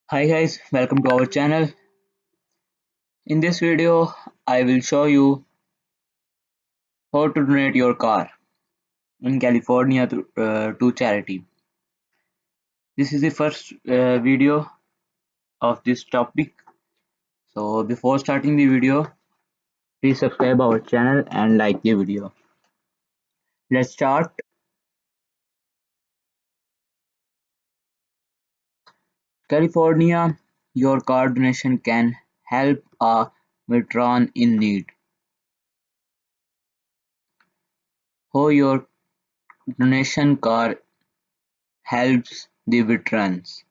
Hi guys, welcome to our channel. In this video, I will show you how to donate your car in California to charity. This is the first video of this topic. So before starting the video, please subscribe our channel and like the video. Let's start. California, your car donation can help a veteran in need. How your donation car helps the veterans.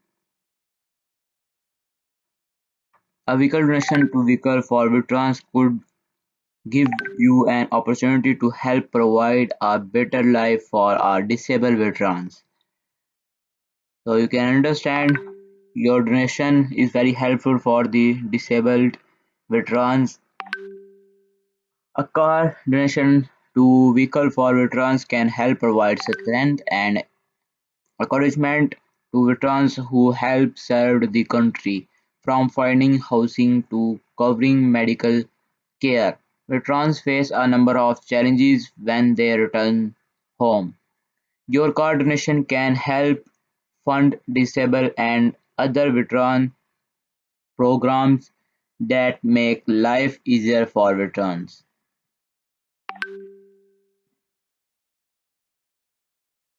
A vehicle donation to vehicle for veterans could give you an opportunity to help provide a better life for our disabled veterans. So you can understand your donation is very helpful for the disabled veterans. A car donation to vehicle for veterans can help provide strength and encouragement to veterans who help serve the country, from finding housing to covering medical care. Veterans face a number of challenges when they return home. Your car donation can help fund disabled and other veteran programs that make life easier for veterans.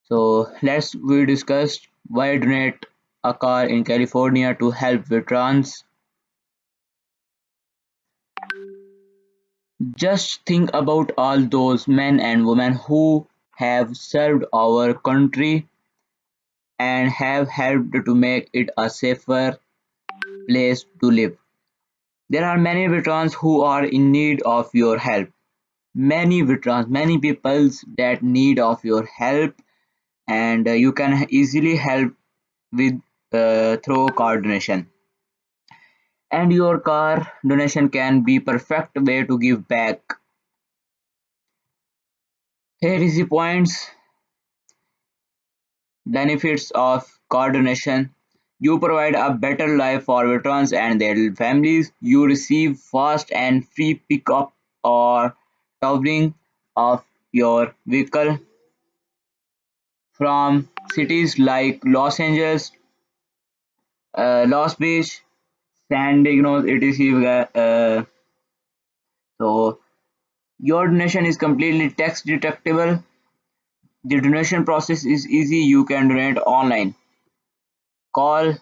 So let's we discussed why donate a car in California to help veterans. Just think about all those men and women who have served our country and have helped to make it a safer place to live. There are many veterans who are in need of your help. Many veterans, many peoples that need of your help, and you can easily help with through car donation. And your car donation can be perfect way to give back. Here is the points benefits of car donation. You provide a better life for veterans and their families. You receive fast and free pickup or towing of your vehicle from cities like Los Angeles, Los Beach, San Diego, etc. So your donation is completely tax deductible. The donation process is easy. You can donate online. Call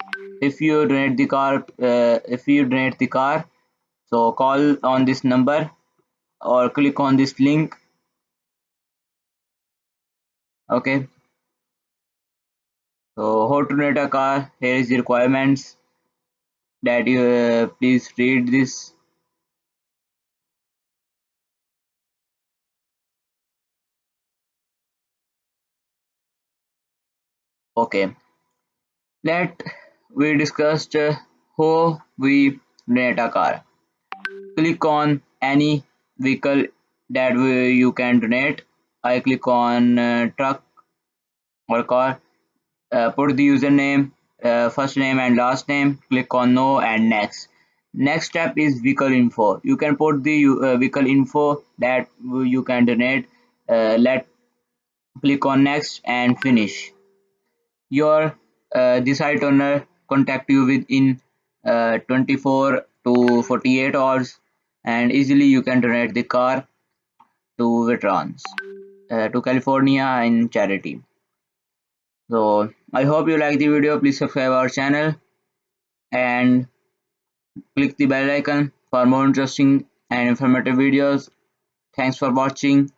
if you donate the car. If you donate the car, so call on this number or click on this link. Okay. So how to donate a car? Here is the requirements that you please read this. Okay. Let we discussed how we donate a car. Click on any vehicle that you can donate. I click on truck or car. Put the username, first name and last name. Click on no and next. Next step is vehicle info. You can put the vehicle info that you can donate. Let click on next and finish. Your the site owner contact you within 24 to 48 hours, and easily you can donate the car to veterans to California in charity. So I hope you like the video. Please subscribe our channel and click the bell icon for more interesting and informative videos. Thanks for watching.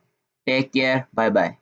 Take care. Bye bye.